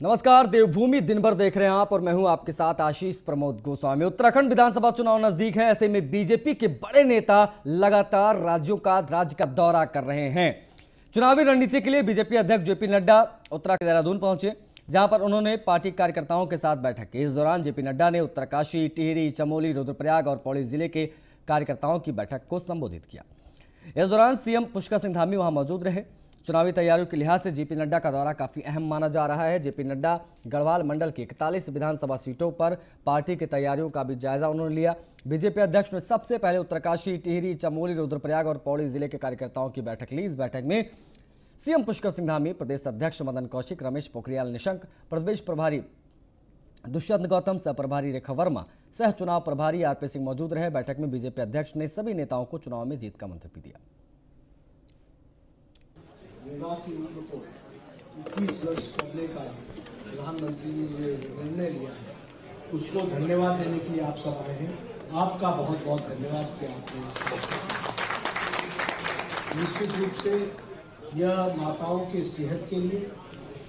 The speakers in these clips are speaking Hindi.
नमस्कार, देवभूमि दिन भर देख रहे हैं आप और मैं हूं आपके साथ आशीष प्रमोद गोस्वामी। उत्तराखंड विधानसभा चुनाव नजदीक है, ऐसे में बीजेपी के बड़े नेता लगातार राज्य का दौरा कर रहे हैं। चुनावी रणनीति के लिए बीजेपी अध्यक्ष जेपी नड्डा उत्तराखंड देहरादून पहुंचे, जहां पर उन्होंने पार्टी कार्यकर्ताओं के साथ बैठक की। इस दौरान जेपी नड्डा ने उत्तरकाशी, टिहरी, चमोली, रुद्रप्रयाग और पौड़ी जिले के कार्यकर्ताओं की बैठक को संबोधित किया। इस दौरान सीएम पुष्कर सिंह धामी वहां मौजूद रहे। चुनावी तैयारियों के लिहाज से जेपी नड्डा का दौरा काफी अहम माना जा रहा है। जेपी नड्डा गढ़वाल मंडल की 41 विधानसभा सीटों पर पार्टी की तैयारियों का भी जायजा उन्होंने लिया। बीजेपी अध्यक्ष ने सबसे पहले उत्तरकाशी, टिहरी, चमोली, रुद्रप्रयाग और पौड़ी जिले के कार्यकर्ताओं की बैठक ली। इस बैठक में सीएम पुष्कर सिंह धामी, प्रदेश अध्यक्ष मदन कौशिक, रमेश पोखरियाल निशंक, प्रदेश प्रभारी दुष्यंत गौतम, सह प्रभारी रेखा वर्मा, सह चुनाव प्रभारी आरपी सिंह मौजूद रहे। बैठक में बीजेपी अध्यक्ष ने सभी नेताओं को चुनाव में जीत का मंत्र भी दिया। युवा की उम्र को 21 वर्ष करने का प्रधानमंत्री ने जो निर्णय लिया है, उसको धन्यवाद देने के लिए आप सब आए हैं। आपका बहुत बहुत धन्यवाद कि आपने निश्चित रूप से यह माताओं के सेहत के लिए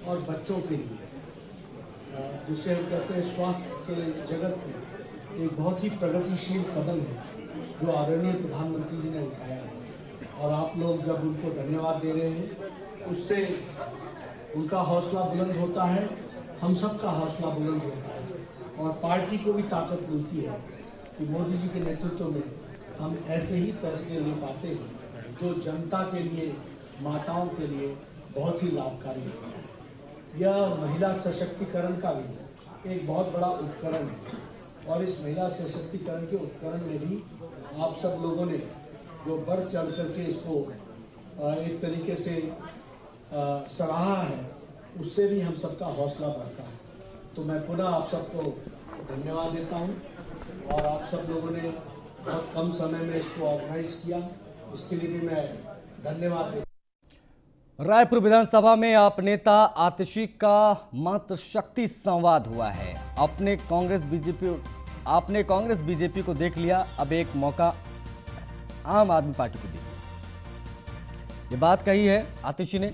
और बच्चों के लिए, जिसे हम कहते हैं स्वास्थ्य के जगत में, एक बहुत ही प्रगतिशील कदम है जो आदरणीय प्रधानमंत्री जी ने उठाया है। और आप लोग जब उनको धन्यवाद दे रहे हैं, उससे उनका हौसला बुलंद होता है, हम सबका हौसला बुलंद होता है और पार्टी को भी ताकत मिलती है कि मोदी जी के नेतृत्व में हम ऐसे ही फैसले ले पाते हैं जो जनता के लिए, माताओं के लिए बहुत ही लाभकारी होता है। यह महिला सशक्तिकरण का भी एक बहुत बड़ा उपकरण है और इस महिला सशक्तिकरण के उपकरण में भी आप सब लोगों ने जो बढ़ चढ़ करके इसको एक तरीके से सराहा है, उससे भी हम सबका हौसला बढ़ता है। तो मैं पुनः आप सबको धन्यवाद देता हूं और आप सब लोगों ने बहुत कम समय में इसको ऑर्गेनाइज किया, इसके लिए भी मैं धन्यवाद देता हूं। रायपुर विधानसभा में आप नेता आतिशी का मात्र शक्ति संवाद हुआ है। आपने कांग्रेस बीजेपी को देख लिया, अब एक मौका आम आदमी पार्टी को दीजिए। ये बात कही है आतिशी ने।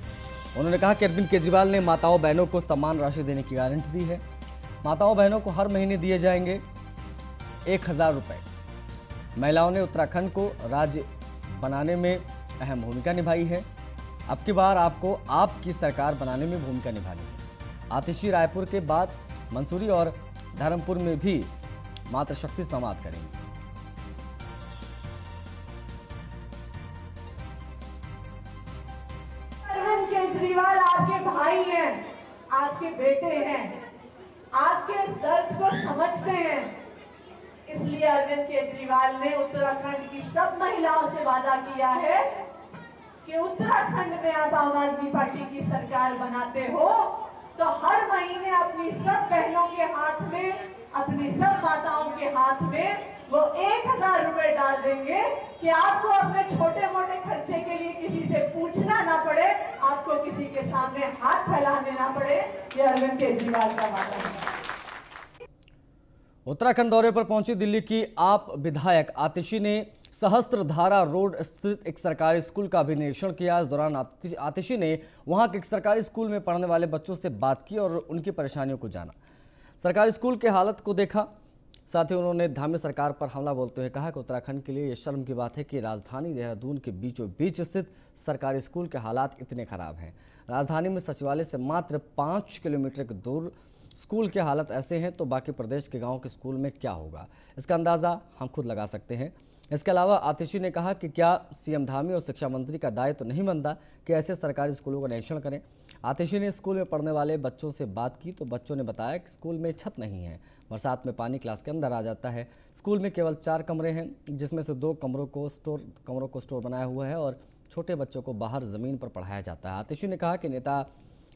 उन्होंने कहा कि अरविंद केजरीवाल ने माताओं बहनों को सम्मान राशि देने की गारंटी दी है। माताओं बहनों को हर महीने दिए जाएंगे 1000 रुपए। महिलाओं ने उत्तराखंड को राज्य बनाने में अहम भूमिका निभाई है। अब की बार आपको आपकी सरकार बनाने में भूमिका निभानी है। आतिशी रायपुर के बाद मंसूरी और धर्मपुर में भी मातृशक्ति संवाद करेंगे। केजरीवाल आपके भाई हैं, आपके बेटे हैं, आपके इस दर्द को समझते हैं। इसलिए अरविंद केजरीवाल ने उत्तराखंड की सब महिलाओं से वादा किया है कि उत्तराखंड में आप आम आदमी पार्टी की सरकार बनाते हो तो हर महीने अपनी सब बहनों के हाथ में, अपनी सब माताओं के हाथ में वो 1000 रुपए डाल देंगे कि आपको अपने छोटे मोटे खर्चे के लिए किसी से पूछना ना पड़े, आपको किसी के सामने हाथ फैलाने ना पड़े। ये अरविंद केजरीवाल का वादा है। उत्तराखंड दौरे पर पहुंची दिल्ली की आप विधायक आतिशी ने सहस्त्रधारा रोड स्थित एक सरकारी स्कूल का भी निरीक्षण किया। इस दौरान आतिशी ने वहां के एक सरकारी स्कूल में पढ़ने वाले बच्चों से बात की और उनकी परेशानियों को जाना। सरकारी स्कूल के हालत को देखा। साथ ही उन्होंने धामी सरकार पर हमला बोलते हुए कहा कि उत्तराखंड के लिए यह शर्म की बात है कि राजधानी देहरादून के बीचों बीच स्थित सरकारी स्कूल के हालात इतने खराब हैं। राजधानी में सचिवालय से मात्र 5 किलोमीटर के दूर स्कूल के हालत ऐसे हैं तो बाकी प्रदेश के गाँव के स्कूल में क्या होगा, इसका अंदाज़ा हम खुद लगा सकते हैं। इसके अलावा आतिशी ने कहा कि क्या सीएम धामी और शिक्षा मंत्री का दायित्व तो नहीं बनता कि ऐसे सरकारी स्कूलों का निरीक्षण करें। आतिशी ने स्कूल में पढ़ने वाले बच्चों से बात की तो बच्चों ने बताया कि स्कूल में छत नहीं है, बरसात में पानी क्लास के अंदर आ जाता है। स्कूल में केवल 4 कमरे हैं, जिसमें से 2 कमरों को स्टोर बनाया हुआ है और छोटे बच्चों को बाहर ज़मीन पर पढ़ाया जाता है। आतिशी ने कहा कि नेता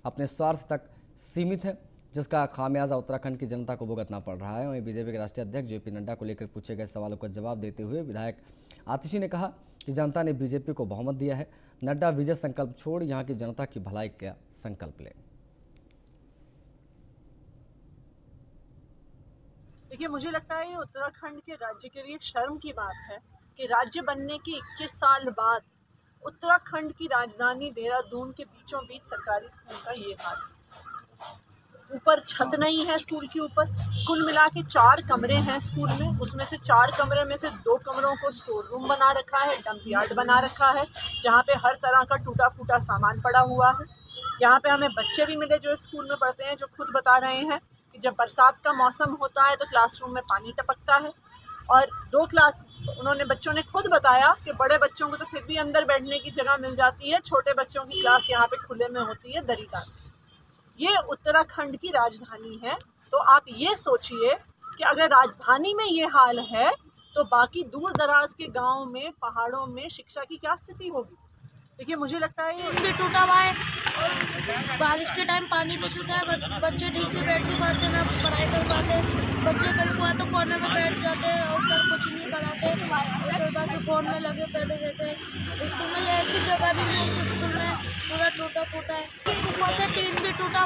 अपने स्वार्थ तक सीमित है, जिसका खामियाजा उत्तराखंड की जनता को भुगतना पड़ रहा है। वहीं बीजेपी के राष्ट्रीय अध्यक्ष जेपी नड्डा को लेकर पूछे गए सवालों का जवाब देते हुए विधायक आतिशी ने कहा कि जनता ने बीजेपी को बहुमत दिया है। नड्डा विजय संकल्प छोड़ यहां की जनता की भलाई का संकल्प ले। देखिए, मुझे लगता है ये उत्तराखंड के राज्य के लिए शर्म की बात है कि राज्य बनने के 21 साल बाद उत्तराखंड की राजधानी देहरादून के बीचों बीच सरकारी स्कूल का ये हाल है। ऊपर छत नहीं है स्कूल के ऊपर। कुल मिला के 4 कमरे हैं स्कूल में, उसमें से 4 कमरे में से 2 कमरों को स्टोर रूम बना रखा है, डंप यार्ड बना रखा है, जहाँ पे हर तरह का टूटा फूटा सामान पड़ा हुआ है। यहाँ पे हमें बच्चे भी मिले जो स्कूल में पढ़ते हैं, जो खुद बता रहे हैं कि जब बरसात का मौसम होता है तो क्लासरूम में पानी टपकता है। और 2 क्लास उन्होंने बच्चों ने खुद बताया कि बड़े बच्चों को तो फिर भी अंदर बैठने की जगह मिल जाती है, छोटे बच्चों की क्लास यहाँ पे खुले में होती है, दरीदार। ये उत्तराखंड की राजधानी है, तो आप ये सोचिए कि अगर राजधानी में ये हाल है तो बाकी दूर दराज के गाँव में, पहाड़ों में शिक्षा की क्या स्थिति होगी। देखिए, मुझे लगता है ये भी टूटा हुआ है और बारिश के टाइम पानी भी छूता है, बच्चे ठीक से बैठ नहीं पाते, ना पढ़ाई कर पाते। बच्चे कभी कभार तो कोने में बैठ जाते हैं और सर कुछ नहीं पढ़ाते और सर बस फ़ोन में लगे बैठे रहते हैं। स्कूल में यह है कि जगह भी नहीं, इस स्कूल में पूरा टूटा फूटा है, ऊपर से टीन भी टूटा।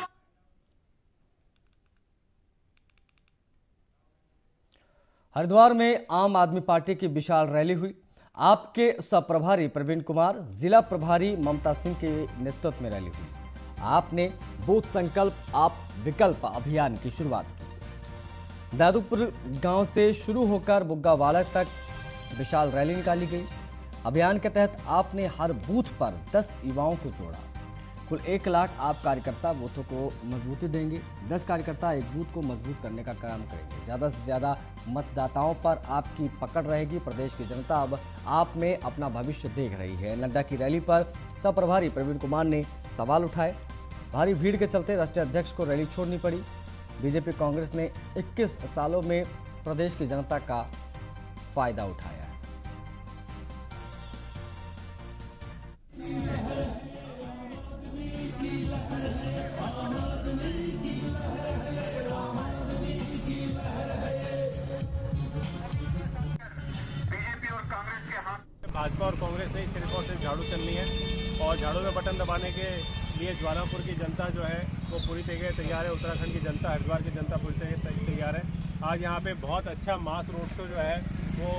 हरिद्वार में आम आदमी पार्टी की विशाल रैली हुई। आपके सह-प्रभारी प्रवीण कुमार, जिला प्रभारी ममता सिंह के नेतृत्व में रैली हुई। आपने बूथ संकल्प आप विकल्प अभियान की शुरुआत की। दादूपुर गांव से शुरू होकर बुग्गावाला तक विशाल रैली निकाली गई। अभियान के तहत आपने हर बूथ पर 10 युवाओं को जोड़ा। कुल 1 लाख आप कार्यकर्ता बूथों को मजबूती देंगे। 10 कार्यकर्ता एक बूथ को मजबूत करने का काम करेंगे। ज़्यादा से ज़्यादा मतदाताओं पर आपकी पकड़ रहेगी। प्रदेश की जनता अब आप में अपना भविष्य देख रही है। नड्डा की रैली पर सह प्रभारी प्रवीण कुमार ने सवाल उठाए। भारी भीड़ के चलते राष्ट्रीय अध्यक्ष को रैली छोड़नी पड़ी। बीजेपी कांग्रेस ने 21 सालों में प्रदेश की जनता का फायदा उठाया है। भाजपा और कांग्रेस ने सिर्फ और सिर्फ झाड़ू चलनी है और झाड़ू में बटन दबाने के लिए ज्वालापुर की जनता जो है वो पूरी तरीके से तैयार है। उत्तराखंड की जनता, हरिद्वार की जनता पूरी तरीके से तैयार है। आज यहाँ पे बहुत अच्छा मास रोड शो जो है वो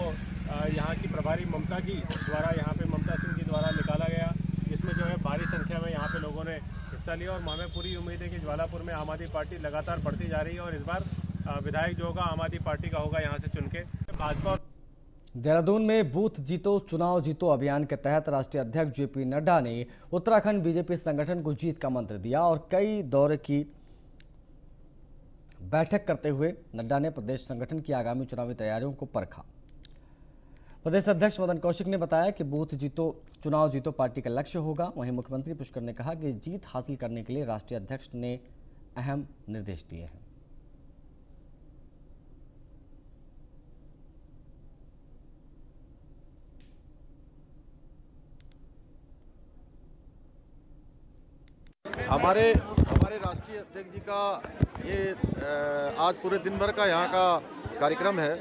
यहाँ की प्रभारी ममता जी द्वारा, यहाँ पे ममता सिंह जी द्वारा निकाला गया, जिसमें जो है भारी संख्या में यहाँ पे लोगों ने हिस्सा लिया। और हमें पूरी उम्मीद है कि ज्वालापुर में आम आदमी पार्टी लगातार बढ़ती जा रही है और इस बार विधायक जो होगा आम आदमी पार्टी का होगा यहाँ से चुन के। भाजपा देहरादून में बूथ जीतो चुनाव जीतो अभियान के तहत राष्ट्रीय अध्यक्ष जेपी नड्डा ने उत्तराखंड बीजेपी संगठन को जीत का मंत्र दिया और कई दौर की बैठक करते हुए नड्डा ने प्रदेश संगठन की आगामी चुनावी तैयारियों को परखा। प्रदेश अध्यक्ष मदन कौशिक ने बताया कि बूथ जीतो चुनाव जीतो पार्टी का लक्ष्य होगा। वहीं मुख्यमंत्री पुष्कर ने कहा कि जीत हासिल करने के लिए राष्ट्रीय अध्यक्ष ने अहम निर्देश दिए हैं। हमारे राष्ट्रीय अध्यक्ष जी का ये आज पूरे दिन भर का यहाँ का कार्यक्रम है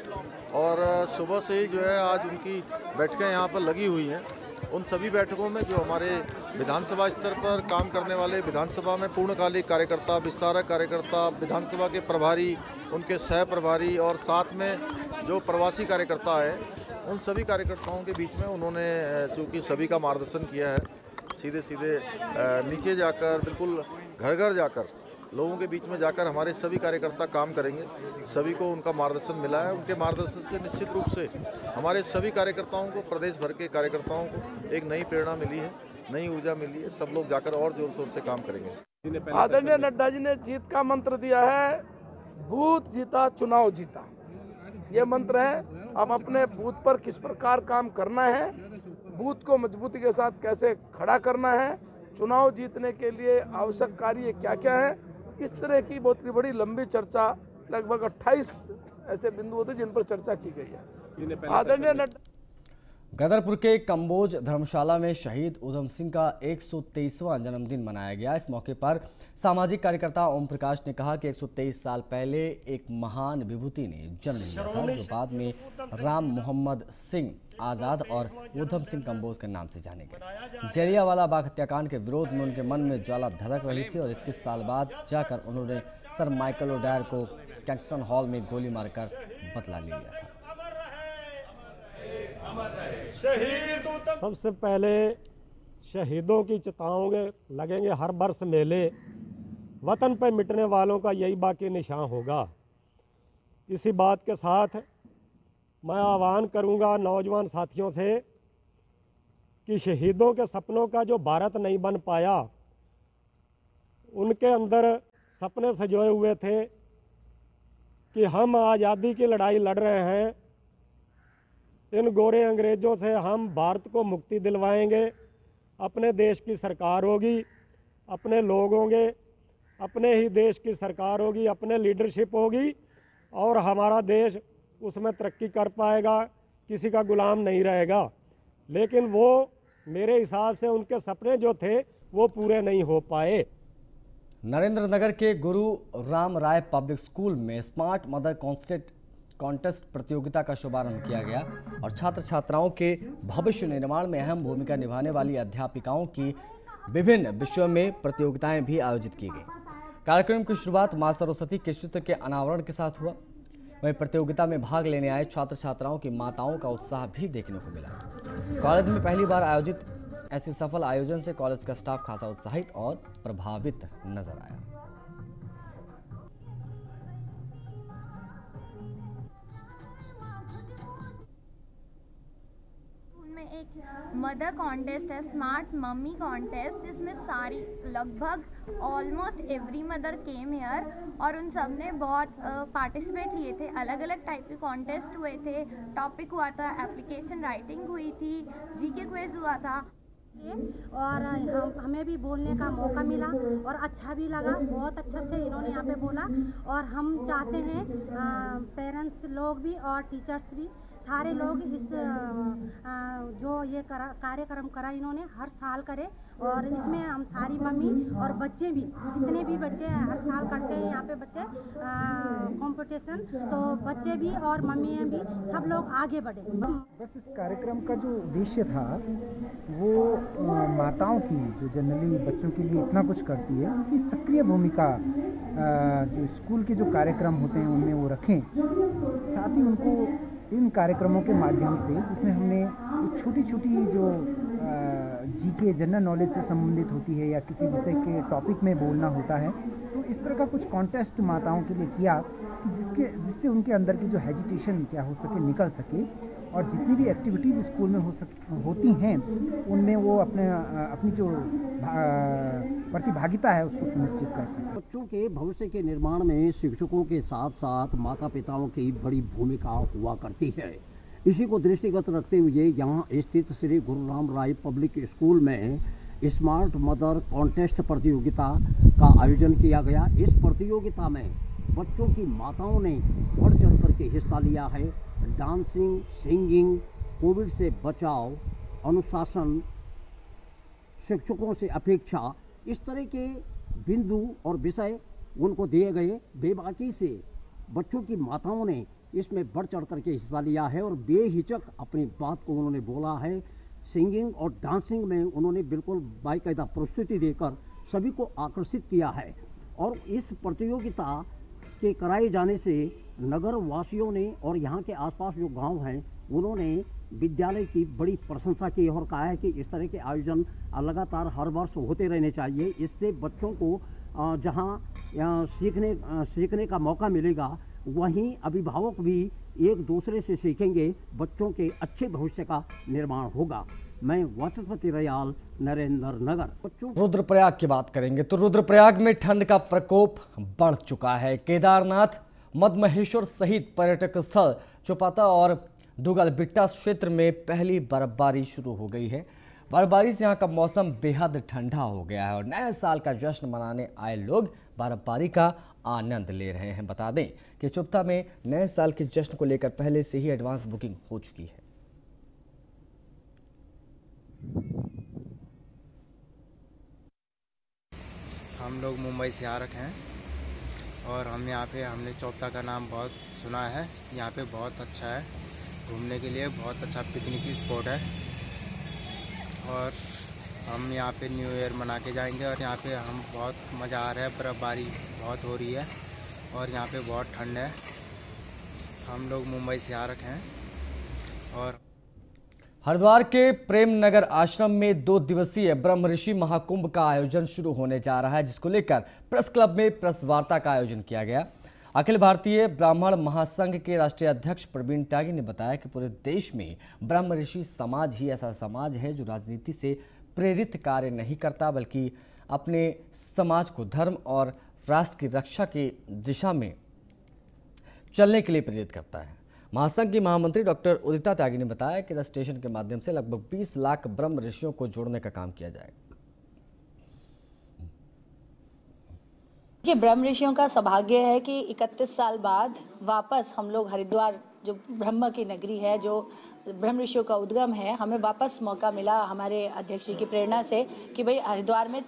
और सुबह से ही जो है आज उनकी बैठकें यहाँ पर लगी हुई हैं। उन सभी बैठकों में जो हमारे विधानसभा स्तर पर काम करने वाले विधानसभा में पूर्णकालिक कार्यकर्ता, विस्तारक कार्यकर्ता, विधानसभा के प्रभारी, उनके सह प्रभारी और साथ में जो प्रवासी कार्यकर्ता है, उन सभी कार्यकर्ताओं के बीच में उन्होंने चूँकि सभी का मार्गदर्शन किया है। सीधे नीचे जाकर, बिल्कुल घर घर जाकर, लोगों के बीच में जाकर हमारे सभी कार्यकर्ता काम करेंगे। सभी को उनका मार्गदर्शन मिला है। उनके मार्गदर्शन से निश्चित रूप से हमारे सभी कार्यकर्ताओं को, प्रदेश भर के कार्यकर्ताओं को एक नई प्रेरणा मिली है, नई ऊर्जा मिली है। सब लोग जाकर और जोर शोर से काम करेंगे। आदरणीय नड्डा जी ने जीत का मंत्र दिया है, बूथ जीता चुनाव जीता। ये मंत्र है। अब अपने बूथ पर किस प्रकार काम करना है, बूथ को मजबूती के साथ कैसे खड़ा करना है, चुनाव जीतने के लिए आवश्यक कार्य क्या क्या है, इस तरह की बहुत बड़ी लंबी चर्चा, लगभग 28 ऐसे बिंदु होते जिन पर चर्चा की गई है। आदरणीय नड्डा गदरपुर के कंबोज धर्मशाला में शहीद उधम सिंह का 123वां जन्मदिन मनाया गया। इस मौके पर सामाजिक कार्यकर्ता ओम प्रकाश ने कहा कि 123 साल पहले एक महान विभूति ने जन्म लिया था, जो बाद में राम मोहम्मद सिंह आज़ाद और उधम सिंह कंबोज के नाम से जाने गए। जलियांवाला बाग हत्याकांड के विरोध में उनके मन में ज्वाला धधक रही थी और 21 साल बाद जाकर उन्होंने सर माइकल ओडायर को कैंगस्टन हॉल में गोली मारकर बदला लिया था। सबसे पहले शहीदों की चिताओं के लगेंगे हर वर्ष मेले, वतन पर मिटने वालों का यही बाकी निशान होगा। इसी बात के साथ मैं आह्वान करूंगा नौजवान साथियों से कि शहीदों के सपनों का जो भारत नहीं बन पाया, उनके अंदर सपने सजोए हुए थे कि हम आज़ादी की लड़ाई लड़ रहे हैं, इन गोरे अंग्रेज़ों से हम भारत को मुक्ति दिलवाएंगे, अपने देश की सरकार होगी, अपने लोग होंगे, अपने ही देश की सरकार होगी, अपने लीडरशिप होगी और हमारा देश उसमें तरक्की कर पाएगा, किसी का गुलाम नहीं रहेगा। लेकिन वो मेरे हिसाब से उनके सपने जो थे वो पूरे नहीं हो पाए। नरेंद्र नगर के गुरु राम राय पब्लिक स्कूल में स्मार्ट मदर कॉन्टेस्ट प्रतियोगिता का शुभारंभ किया गया और छात्र छात्राओं के भविष्य निर्माण में अहम भूमिका निभाने वाली अध्यापिकाओं की विभिन्न विषयों में प्रतियोगिताएं भी आयोजित की गई। कार्यक्रम की शुरुआत मां सरस्वती के चित्र के अनावरण के साथ हुआ। वहीं प्रतियोगिता में भाग लेने आए छात्र छात्राओं की माताओं का उत्साह भी देखने को मिला। कॉलेज में पहली बार आयोजित ऐसे सफल आयोजन से कॉलेज का स्टाफ खासा उत्साहित और प्रभावित नजर आया। एक मदर कॉन्टेस्ट है, स्मार्ट मम्मी कॉन्टेस्ट, जिसमें सारी लगभग almost every mother came here और उन सब ने बहुत पार्टिसिपेट लिए थे। अलग अलग टाइप के कॉन्टेस्ट हुए थे, टॉपिक हुआ था, एप्लीकेशन राइटिंग हुई थी, जीके क्विज हुआ था और हमें भी बोलने का मौका मिला और अच्छा भी लगा। बहुत अच्छा से इन्होंने यहाँ पे बोला और हम चाहते हैं पेरेंट्स लोग भी और टीचर्स भी सारे लोग इस जो ये कार्यक्रम करा इन्होंने हर साल करे और इसमें हम सारी मम्मी और बच्चे भी, जितने भी बच्चे हर साल करते हैं यहाँ पे बच्चे कंपटीशन, तो बच्चे भी और मम्मियाँ भी सब लोग आगे बढ़े। बस इस कार्यक्रम का जो उद्देश्य था वो माताओं की, जो जनरली बच्चों के लिए इतना कुछ करती है, उनकी सक्रिय भूमिका जो स्कूल के जो कार्यक्रम होते हैं उनमें वो रखें। साथ ही उनको इन कार्यक्रमों के माध्यम से, जिसमें हमने छोटी छोटी जो जीके जनरल नॉलेज से संबंधित होती है या किसी विषय के टॉपिक में बोलना होता है, तो इस तरह का कुछ कॉन्टेस्ट माताओं के लिए किया कि जिससे उनके अंदर की जो हेजिटेशन क्या हो सके निकल सके और जितनी भी एक्टिविटीज़ स्कूल में होती हैं उनमें वो अपनी जो प्रतिभागिता है उसको सुनिश्चित कर सकें। बच्चों के भविष्य के निर्माण में शिक्षकों के साथ साथ माता पिताओं की बड़ी भूमिका हुआ करती है। इसी को दृष्टिगत रखते हुए यहाँ स्थित श्री गुरु राम राय पब्लिक स्कूल में स्मार्ट मदर कॉन्टेस्ट प्रतियोगिता का आयोजन किया गया। इस प्रतियोगिता में बच्चों की माताओं ने बढ़ चढ़ करके हिस्सा लिया है। डांसिंग, सिंगिंग, कोविड से बचाव, अनुशासन, शिक्षकों से अपेक्षा, इस तरह के बिंदु और विषय उनको दिए गए। बेबाकी से बच्चों की माताओं ने इसमें बढ़ चढ़ करके हिस्सा लिया है और बेहिचक अपनी बात को उन्होंने बोला है। सिंगिंग और डांसिंग में उन्होंने बिल्कुल बाकायदा प्रस्तुति देकर सभी को आकर्षित किया है और इस प्रतियोगिता के कराए जाने से नगर वासियों ने और यहाँ के आसपास जो गांव हैं उन्होंने विद्यालय की बड़ी प्रशंसा की और कहा है कि इस तरह के आयोजन लगातार हर वर्ष होते रहने चाहिए। इससे बच्चों को जहाँ सीखने का मौका मिलेगा, वहीं अभिभावक भी एक दूसरे से सीखेंगे, बच्चों के अच्छे भविष्य का निर्माण होगा। मैं वाचस्पति रयाल, नरेंद्र नगर। रुद्रप्रयाग की बात करेंगे तो रुद्रप्रयाग में ठंड का प्रकोप बढ़ चुका है। केदारनाथ, मदमहेश्वर सहित पर्यटक स्थल चौपाता और दुगलबिट्टा क्षेत्र में पहली बर्फबारी शुरू हो गई है। बर्फबारी से यहाँ का मौसम बेहद ठंडा हो गया है और नए साल का जश्न मनाने आए लोग बर्फबारी का आनंद ले रहे हैं। बता दें कि चुप्ता में नए साल के जश्न को लेकर पहले से ही एडवांस बुकिंग हो चुकी है। हम लोग मुंबई से आ रखे हैं और हम यहाँ पे हमने चौपता का नाम बहुत सुना है। यहाँ पे बहुत अच्छा है घूमने के लिए, बहुत अच्छा पिकनिक स्पॉट है और हम यहाँ पे न्यू ईयर मना के जाएंगे और यहाँ पे हम बहुत मज़ा आ रहा है। बर्फबारी बहुत हो रही है और यहाँ पे बहुत ठंड है। हम लोग मुंबई से आ रखे हैं और हरिद्वार के प्रेम नगर आश्रम में 2 दिवसीय ब्रह्म ऋषि महाकुंभ का आयोजन शुरू होने जा रहा है, जिसको लेकर प्रेस क्लब में प्रेस वार्ता का आयोजन किया गया। अखिल भारतीय ब्राह्मण महासंघ के राष्ट्रीय अध्यक्ष प्रवीण त्यागी ने बताया कि पूरे देश में ब्रह्म ऋषि समाज ही ऐसा समाज है जो राजनीति से प्रेरित कार्य नहीं करता, बल्कि अपने समाज को धर्म और राष्ट्र की रक्षा की दिशा में चलने के लिए प्रेरित करता है। महासंघ की महामंत्री डॉक्टर उदिता त्यागी ने बताया कि रजिस्ट्रेशन के माध्यम से लगभग 20 लाख ब्रह्म ऋषियों को जोड़ने का काम किया जाएगा। ये ब्रह्म ऋषियों का सौभाग्य है कि 31 साल बाद वापस हम लोग हरिद्वार, जो ब्रह्म की नगरी है, जो ब्रह्म ऋषियों का उद्गम है, हमें वापस मौका मिला हमारे अध्यक्ष जी की प्रेरणा से कि भाई हरिद्वार में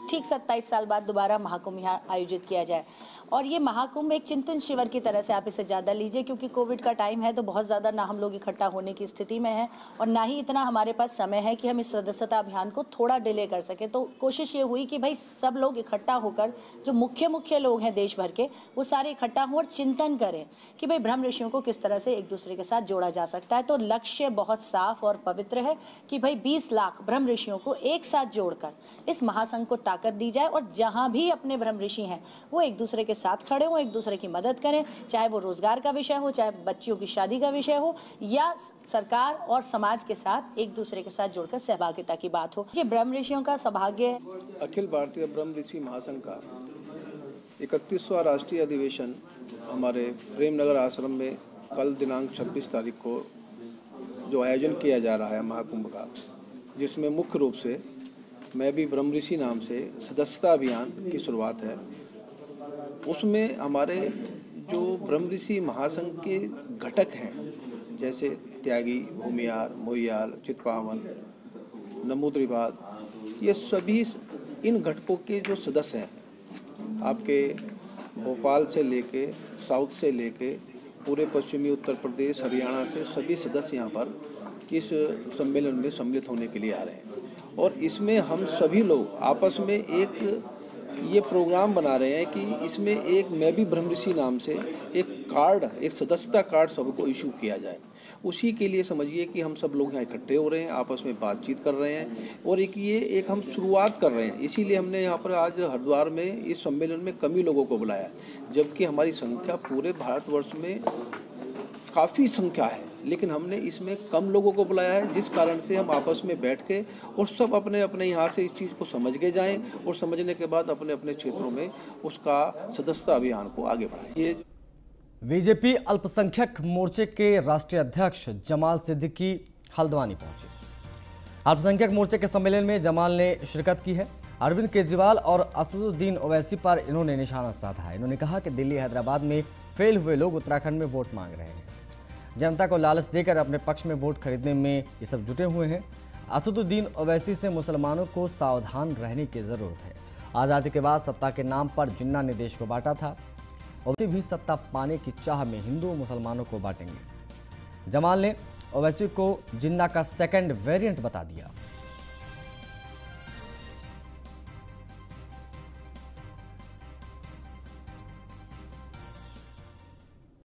ठीक 27 साल बाद दोबारा महाकुंभ यहाँ आयोजित किया जाए। और ये महाकुंभ एक चिंतन शिविर की तरह से आप इसे ज़्यादा लीजिए, क्योंकि कोविड का टाइम है तो बहुत ज़्यादा ना हम लोग इकट्ठा होने की स्थिति में हैं और ना ही इतना हमारे पास समय है कि हम इस सदस्यता अभियान को थोड़ा डिले कर सकें। तो कोशिश ये हुई कि भाई सब लोग इकट्ठा होकर, जो मुख्य लोग हैं देश भर के, वो सारे इकट्ठा हों और चिंतन करें कि भाई ब्रह्म ऋषियों को किस तरह से एक दूसरे के साथ जोड़ा जा सकता है। तो लक्ष्य बहुत साफ और पवित्र है कि भाई 20 लाख ब्रह्म ऋषियों को एक साथ जोड़कर इस महासंघ को ताकत दी जाए और जहाँ भी अपने ब्रह्म ऋषि हैं वो एक दूसरे के साथ खड़े हों, एक दूसरे की मदद करें, चाहे वो रोजगार का विषय हो, चाहे बच्चियों की शादी का विषय हो, या सरकार और समाज के साथ एक दूसरे के साथ जुड़कर सहभागिता की बात हो। ये ब्रह्म ऋषियों का सौभाग्य है। अखिल भारतीय ब्रह्म ऋषि महासंघ का 31वां राष्ट्रीय अधिवेशन हमारे प्रेमनगर आश्रम में कल दिनांक 26 तारीख को जो आयोजन किया जा रहा है महाकुंभ का, जिसमें मुख्य रूप से मैं भी ब्रह्म ऋषि नाम से सदस्यता अभियान की शुरुआत है। उसमें हमारे जो ब्रह्म ऋषि महासंघ के घटक हैं, जैसे त्यागी, भूमियार, मोहियाल, चितपावन, नमूद्रिवाद, ये सभी इन घटकों के जो सदस्य हैं, आपके भोपाल से लेके साउथ से लेके पूरे पश्चिमी उत्तर प्रदेश, हरियाणा से सभी सदस्य यहाँ पर इस सम्मेलन में सम्मिलित होने के लिए आ रहे हैं। और इसमें हम सभी लोग आपस में एक ये प्रोग्राम बना रहे हैं कि इसमें एक मैं भी ब्रह्म ऋषि नाम से एक कार्ड, एक सदस्यता कार्ड सबको इशू किया जाए। उसी के लिए समझिए कि हम सब लोग यहाँ इकट्ठे हो रहे हैं, आपस में बातचीत कर रहे हैं और एक हम शुरुआत कर रहे हैं। इसीलिए हमने यहाँ पर आज हरिद्वार में इस सम्मेलन में कम ही लोगों को बुलाया, जबकि हमारी संख्या पूरे भारतवर्ष में काफ़ी संख्या है, लेकिन हमने इसमें कम लोगों को बुलाया है, जिस कारण से हम आपस में बैठ के और सब अपने अपने यहाँ से इस चीज़ को समझ के जाएं और समझने के बाद अपने अपने क्षेत्रों में उसका सदस्यता अभियान को आगे बढ़ाएं। ये बीजेपी अल्पसंख्यक मोर्चे के राष्ट्रीय अध्यक्ष जमाल सिद्दीकी हल्द्वानी पहुंचे। अल्पसंख्यक मोर्चे के सम्मेलन में जमाल ने शिरकत की है। अरविंद केजरीवाल और असदुद्दीन ओवैसी पर इन्होंने निशाना साधा है। इन्होंने कहा कि दिल्ली, हैदराबाद में फेल हुए लोग उत्तराखंड में वोट मांग रहे हैं, जनता को लालच देकर अपने पक्ष में वोट खरीदने में ये सब जुटे हुए हैं। असदुद्दीन ओवैसी से मुसलमानों को सावधान रहने की जरूरत है। आज़ादी के बाद सत्ता के नाम पर जिन्ना ने देश को बांटा था, ओवैसी भी सत्ता पाने की चाह में हिंदू मुसलमानों को बांटेंगे। जमाल ने ओवैसी को जिन्ना का सेकंड वेरिएंट बता दिया।